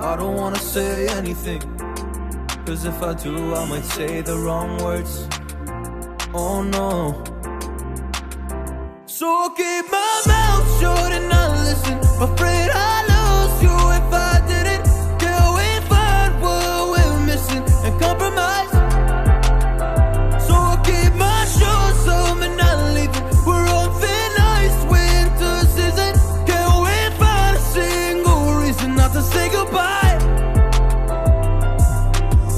I don't wanna say anything, cause if I do I might say the wrong words. Oh no. So I'll keep my mouth shut and not listen. Afraid I'd lose you if I didn't. Till we find what we're missing and compromise. So I'll keep my shoes on and not leaving. We're on thin ice, winter season. Can't we find a single reason not to say goodbye?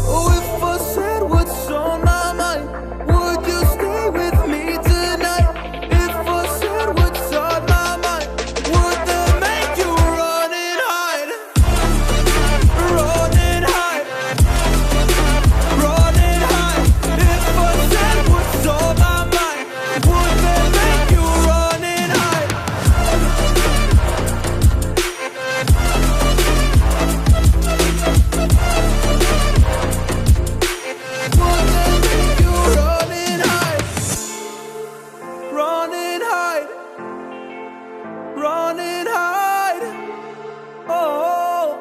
Oh, if I said what's on my mind, would you stay with me tonight? If I said what's on my mind, would that make you run and hide? Run and hide. Run and hide. If I said what's on my mind, would that make you run and hide? Would that make you run and hide? Run and hide. Run and hide. Oh,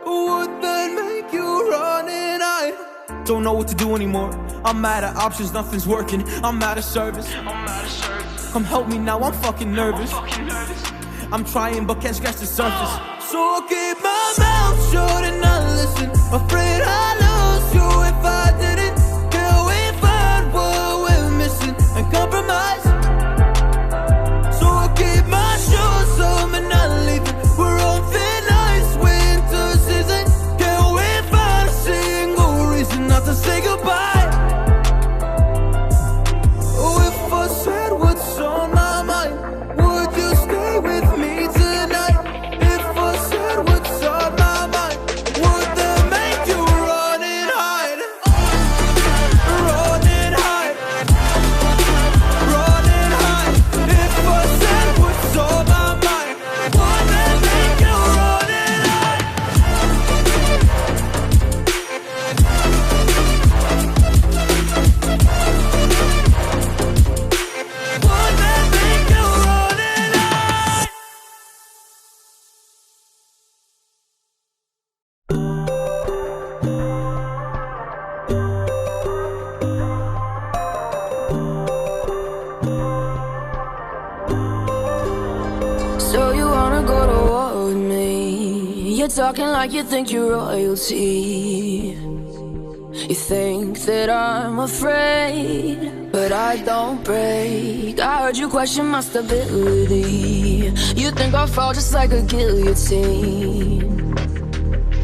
would that make you run and hide? Don't know what to do anymore. I'm out of options, nothing's working. I'm out of service. Come help me now, I'm fucking nervous. I'm trying but can't scratch the surface. So I'll keep my mouth shut and not listen. Afraid I'd lose you if I didn't. Till we find what we're missing and compromise. So I'll keep my shoes on and not leaving. We're on thin ice, winter season. Can't we find a single reason not to say goodbye? Oh, if I said what's on my mind, would you stay with me tonight? If I said what's on my mind, would that make you run and hide? Run and hide. Run and hide. If I said what's on my mind, would that make you run and hide? Would that make you run and hide? So you wanna go to war with me? You're talking like you think you're royalty. You think that I'm afraid, but I don't break. I heard you question my stability. You think I'll fall just like a guillotine,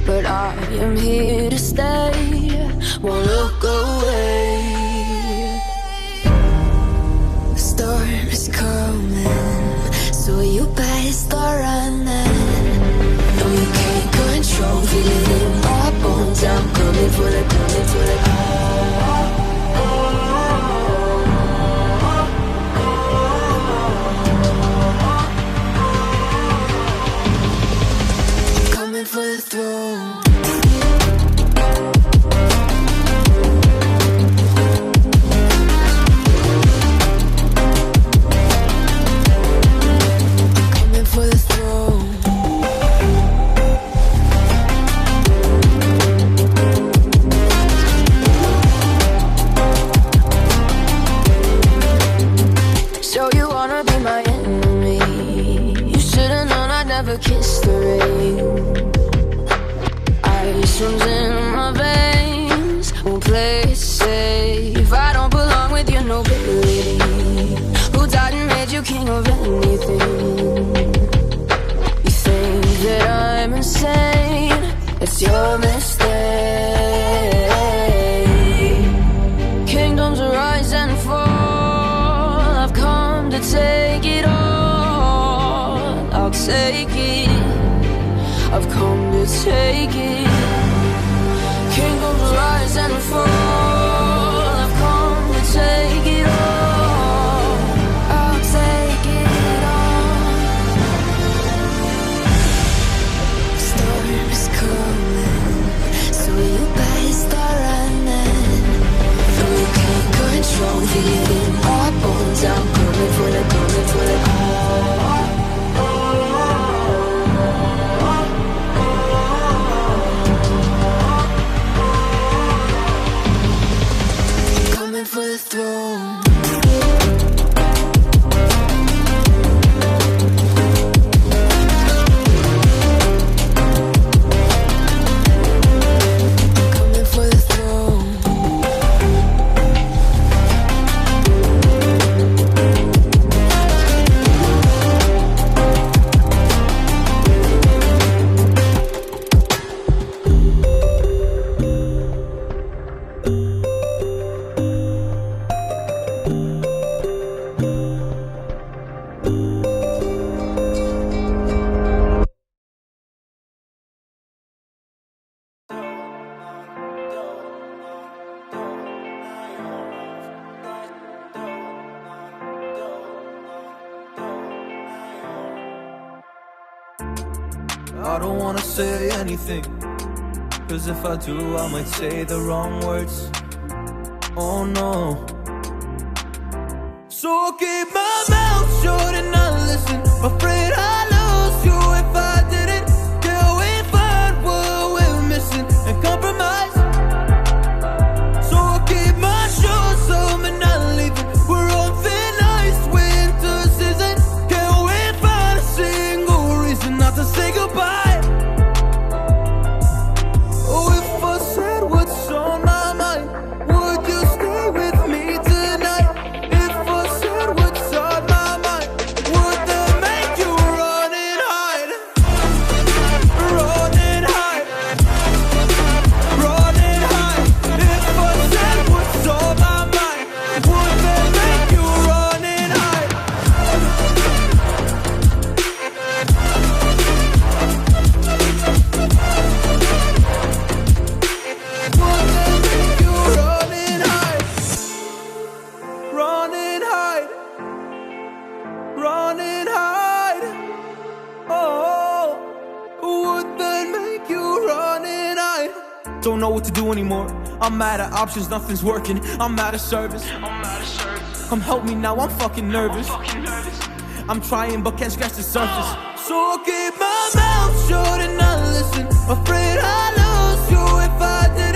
but I am here to stay. Won't look away. The storm is coming, so you better start running. No, you can't control, feel it in my bones. I'm coming for the, coming for the. Coming for the throne. Coming for the throne. So you wanna be my enemy? You should've known I'd never kiss the rain. Ice runs in my veins, won't play it safe. I don't belong with your nobility. Who died and made you king of anything? You think that I'm insane? It's your mistake. Kingdoms rise and fall. I've come to take it all. I'll take it. I've come to take it. Kingdoms rise and fall. I've come to take it all. I'll take it all. Storm is coming, so you better start running. No, you can't control, feel it in my bones. I'm coming for the, coming for the. I don't wanna say anything, cause if I do I might say the wrong words. Oh no. So I'll keep my mouth shut and not listen. Afraid I'd lose you if I didn't. Till we find what we're missing and compromise. So I'll keep my shoes on and not leaving. We're on thin ice, winter season. Can't we find a single reason not to say goodbye? Oh, if I said what's on my mind, would you stay with me tonight? If I said what's on my mind, would that make you run and hide? Run and hide. Run and hide. If I said what's on my mind, would that make you run and hide? Would that make you run and hide? Run and hide. Run and hide. Oh, would that make you run and hide? Don't know what to do anymore. I'm out of options, nothing's working. I'm out of service. Come help me now, I'm fucking nervous. I'm trying but can't scratch the surface. So I'll keep my mouth shut and not listen. Afraid I'd lose you if I didn't.